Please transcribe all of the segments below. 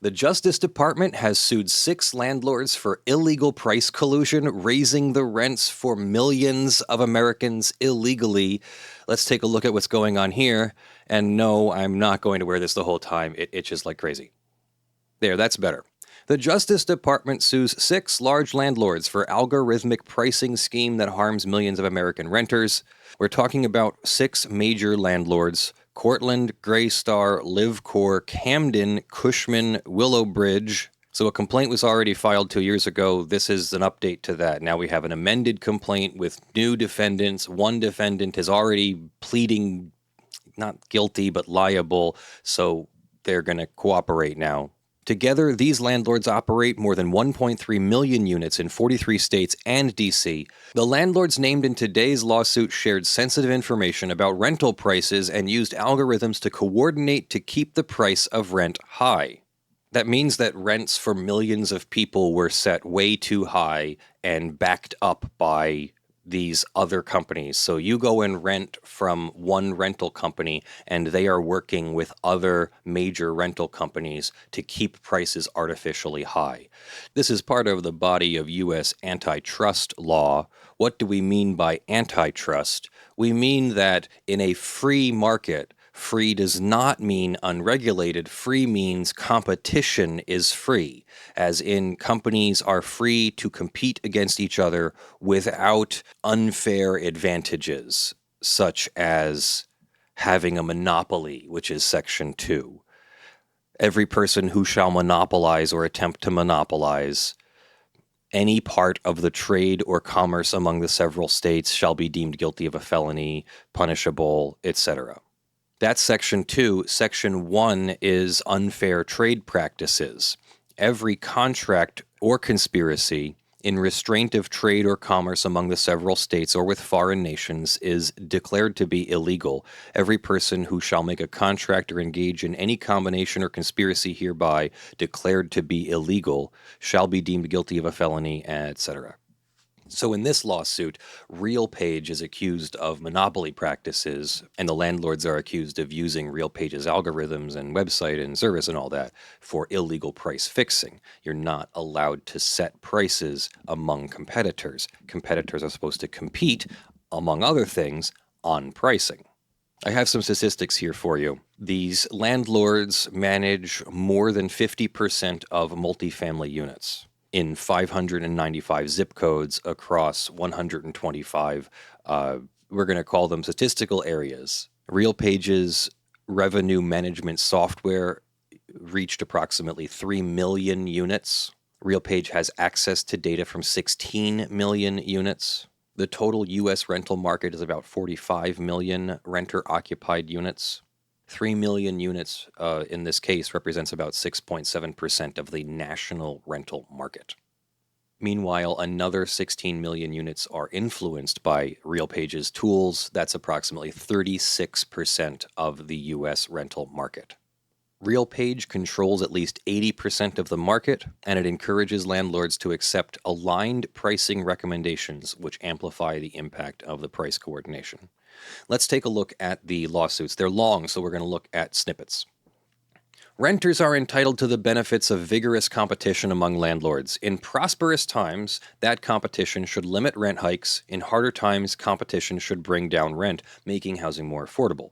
The Justice Department has sued 6 landlords for illegal price collusion, raising the rents for millions of Americans illegally. Let's take a look at what's going on here. And no, I'm not going to wear this the whole time. It itches like crazy. There, that's better. The Justice Department sues 6 large landlords for algorithmic pricing scheme that harms millions of American renters. We're talking about 6 major landlords: Cortland, Greystar, Livcore, Camden, Cushman, Willowbridge. So a complaint was already filed 2 years ago. This is an update to that. Now we have an amended complaint with new defendants. One defendant is already pleading not guilty, but liable. So they're going to cooperate now. Together, these landlords operate more than 1.3 million units in 43 states and D.C. The landlords named in today's lawsuit shared sensitive information about rental prices and used algorithms to coordinate to keep the price of rent high. That means that rents for millions of people were set way too high and backed up by these other companies. So you go and rent from one rental company, and they are working with other major rental companies to keep prices artificially high. This is part of the body of U.S. antitrust law. What do we mean by antitrust? We mean that in a free market, free does not mean unregulated. Free means competition is free, as in companies are free to compete against each other without unfair advantages, such as having a monopoly, which is Section 2. Every person who shall monopolize or attempt to monopolize any part of the trade or commerce among the several states shall be deemed guilty of a felony, punishable, etc. That's Section 2. Section 1 is unfair trade practices. Every contract or conspiracy in restraint of trade or commerce among the several states or with foreign nations is declared to be illegal. Every person who shall make a contract or engage in any combination or conspiracy hereby declared to be illegal shall be deemed guilty of a felony, etc. So in this lawsuit, RealPage is accused of monopoly practices, and the landlords are accused of using RealPage's algorithms and website and service and all that for illegal price fixing. You're not allowed to set prices among competitors. Competitors are supposed to compete, among other things, on pricing. I have some statistics here for you. These landlords manage more than 50% of multifamily units in 595 zip codes across 125, we're going to call them statistical areas. RealPage's revenue management software reached approximately 3 million units. RealPage has access to data from 16 million units. The total U.S. rental market is about 45 million renter-occupied units. 3 million units in this case represents about 6.7% of the national rental market. Meanwhile, another 16 million units are influenced by RealPage's tools. That's approximately 36% of the U.S. rental market. RealPage controls at least 80% of the market, and it encourages landlords to accept aligned pricing recommendations, which amplify the impact of the price coordination. Let's take a look at the lawsuits. They're long, so we're going to look at snippets. Renters are entitled to the benefits of vigorous competition among landlords. In prosperous times, that competition should limit rent hikes. In harder times, competition should bring down rent, making housing more affordable.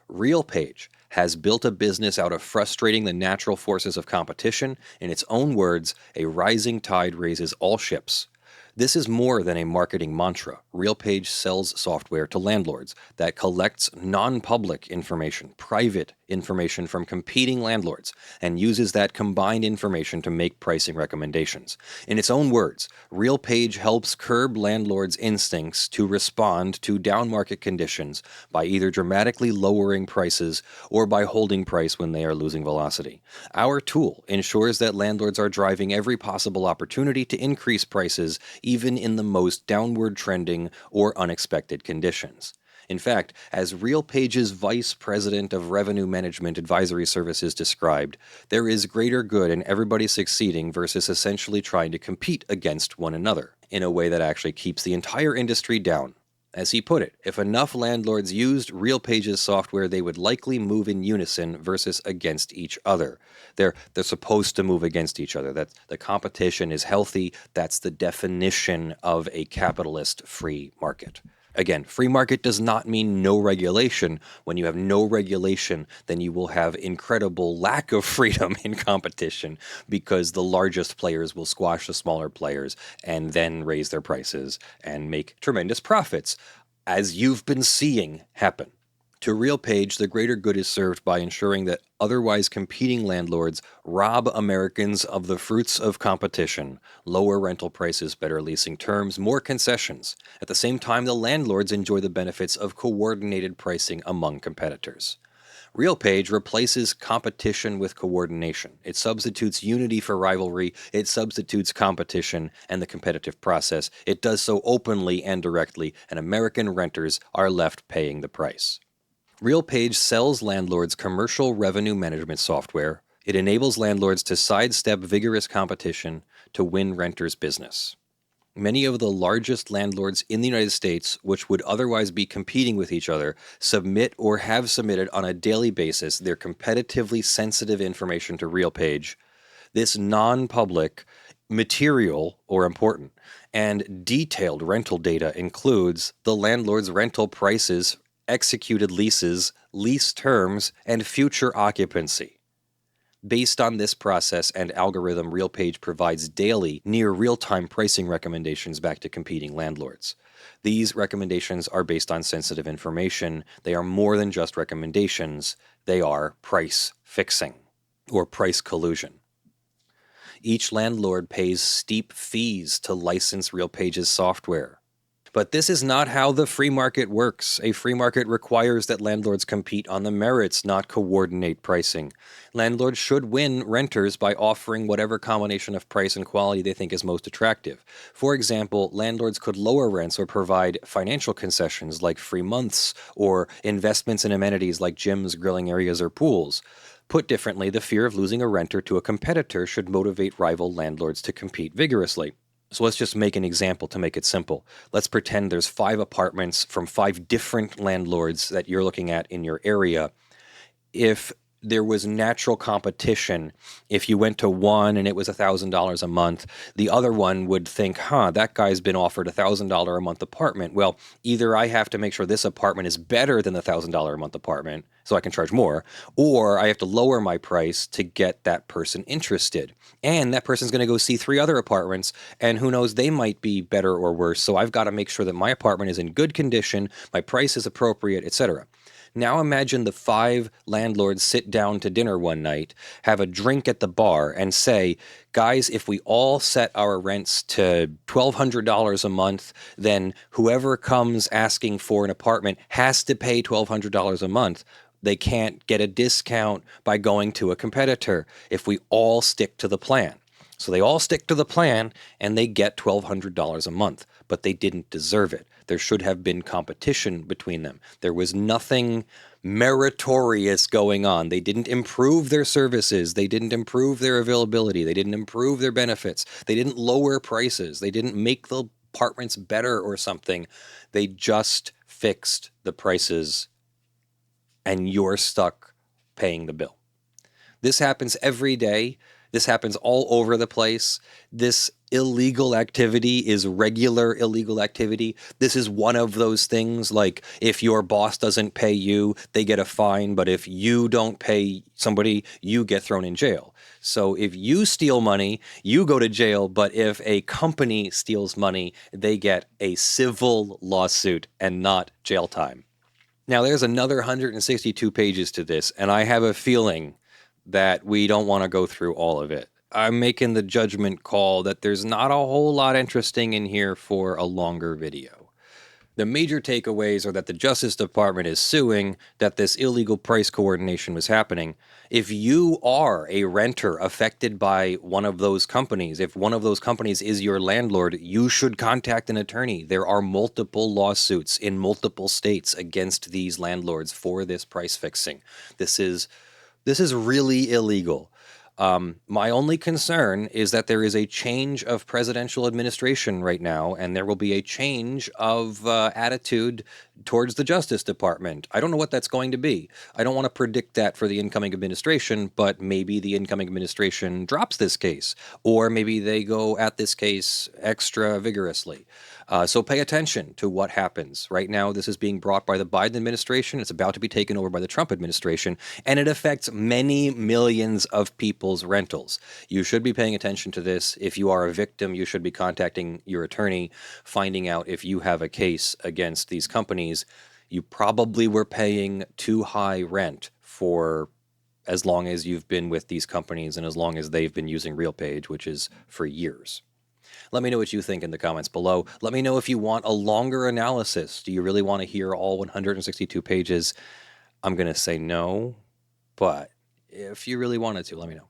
RealPage has built a business out of frustrating the natural forces of competition. In its own words, a rising tide raises all ships. This is more than a marketing mantra. RealPage sells software to landlords that collects non-public information, private information from competing landlords, and uses that combined information to make pricing recommendations. In its own words, RealPage helps curb landlords' instincts to respond to down-market conditions by either dramatically lowering prices or by holding price when they are losing velocity. Our tool ensures that landlords are driving every possible opportunity to increase prices, even in the most downward trending or unexpected conditions. In fact, as RealPage's Vice President of Revenue Management Advisory Services described, there is greater good in everybody succeeding versus essentially trying to compete against one another in a way that actually keeps the entire industry down. As he put it, if enough landlords used RealPage's software, they would likely move in unison versus against each other. They're supposed to move against each other. That the competition is healthy. That's the definition of a capitalist free market. Again, free market does not mean no regulation. When you have no regulation, then you will have incredible lack of freedom in competition because the largest players will squash the smaller players and then raise their prices and make tremendous profits, as you've been seeing happen. To RealPage, the greater good is served by ensuring that otherwise competing landlords rob Americans of the fruits of competition, lower rental prices, better leasing terms, more concessions. At the same time, the landlords enjoy the benefits of coordinated pricing among competitors. RealPage replaces competition with coordination. It substitutes unity for rivalry. It substitutes competition and the competitive process. It does so openly and directly, and American renters are left paying the price. RealPage sells landlords commercial revenue management software. It enables landlords to sidestep vigorous competition to win renters' business. Many of the largest landlords in the United States, which would otherwise be competing with each other, submit or have submitted on a daily basis their competitively sensitive information to RealPage. This non-public, material or important, and detailed rental data includes the landlord's rental prices, executed leases, lease terms, and future occupancy. Based on this process and algorithm, RealPage provides daily, near real-time pricing recommendations back to competing landlords. These recommendations are based on sensitive information. They are more than just recommendations. They are price fixing or price collusion. Each landlord pays steep fees to license RealPage's software. But this is not how the free market works. A free market requires that landlords compete on the merits, not coordinate pricing. Landlords should win renters by offering whatever combination of price and quality they think is most attractive. For example, landlords could lower rents or provide financial concessions like free months or investments in amenities like gyms, grilling areas, or pools. Put differently, the fear of losing a renter to a competitor should motivate rival landlords to compete vigorously. So let's just make an example to make it simple. Let's pretend there's 5 apartments from 5 different landlords that you're looking at in your area. If there was natural competition, if you went to one and it was $1,000 a month, the other one would think, that guy's been offered a $1,000 a month apartment. Well, either I have to make sure this apartment is better than the $1,000 a month apartment so I can charge more, or I have to lower my price to get that person interested. And that person's going to go see 3 other apartments, and who knows, they might be better or worse. So I've got to make sure that my apartment is in good condition, my price is appropriate, etc. Now imagine the 5 landlords sit down to dinner one night, have a drink at the bar, and say, guys, if we all set our rents to $1,200 a month, then whoever comes asking for an apartment has to pay $1,200 a month. They can't get a discount by going to a competitor if we all stick to the plan. So they all stick to the plan and they get $1,200 a month, but they didn't deserve it. There should have been competition between them. There was nothing meritorious going on. They didn't improve their services. They didn't improve their availability. They didn't improve their benefits. They didn't lower prices. They didn't make the apartments better or something. They just fixed the prices and you're stuck paying the bill. This happens every day. This happens all over the place. This illegal activity is regular illegal activity. This is one of those things like if your boss doesn't pay you, they get a fine, but if you don't pay somebody, you get thrown in jail. So if you steal money, you go to jail, but if a company steals money, they get a civil lawsuit and not jail time. Now, there's another 162 pages to this, and I have a feeling that we don't want to go through all of it. I'm making the judgment call that there's not a whole lot interesting in here for a longer video. The major takeaways are that the Justice Department is suing that this illegal price coordination was happening. If you are a renter affected by one of those companies, if one of those companies is your landlord, you should contact an attorney. There are multiple lawsuits in multiple states against these landlords for this price fixing. This is really illegal. My only concern is that there is a change of presidential administration right now, and there will be a change of attitude towards the Justice Department. I don't know what that's going to be. I don't want to predict that for the incoming administration, but maybe the incoming administration drops this case, or maybe they go at this case extra vigorously. So pay attention to what happens. Right now, this is being brought by the Biden administration. It's about to be taken over by the Trump administration, and it affects many millions of people's rentals. You should be paying attention to this. If you are a victim, you should be contacting your attorney, finding out if you have a case against these companies. You probably were paying too high rent for as long as you've been with these companies and as long as they've been using RealPage, which is for years. Let me know what you think in the comments below. Let me know if you want a longer analysis. Do you really want to hear all 162 pages? I'm going to say no, but if you really wanted to, let me know.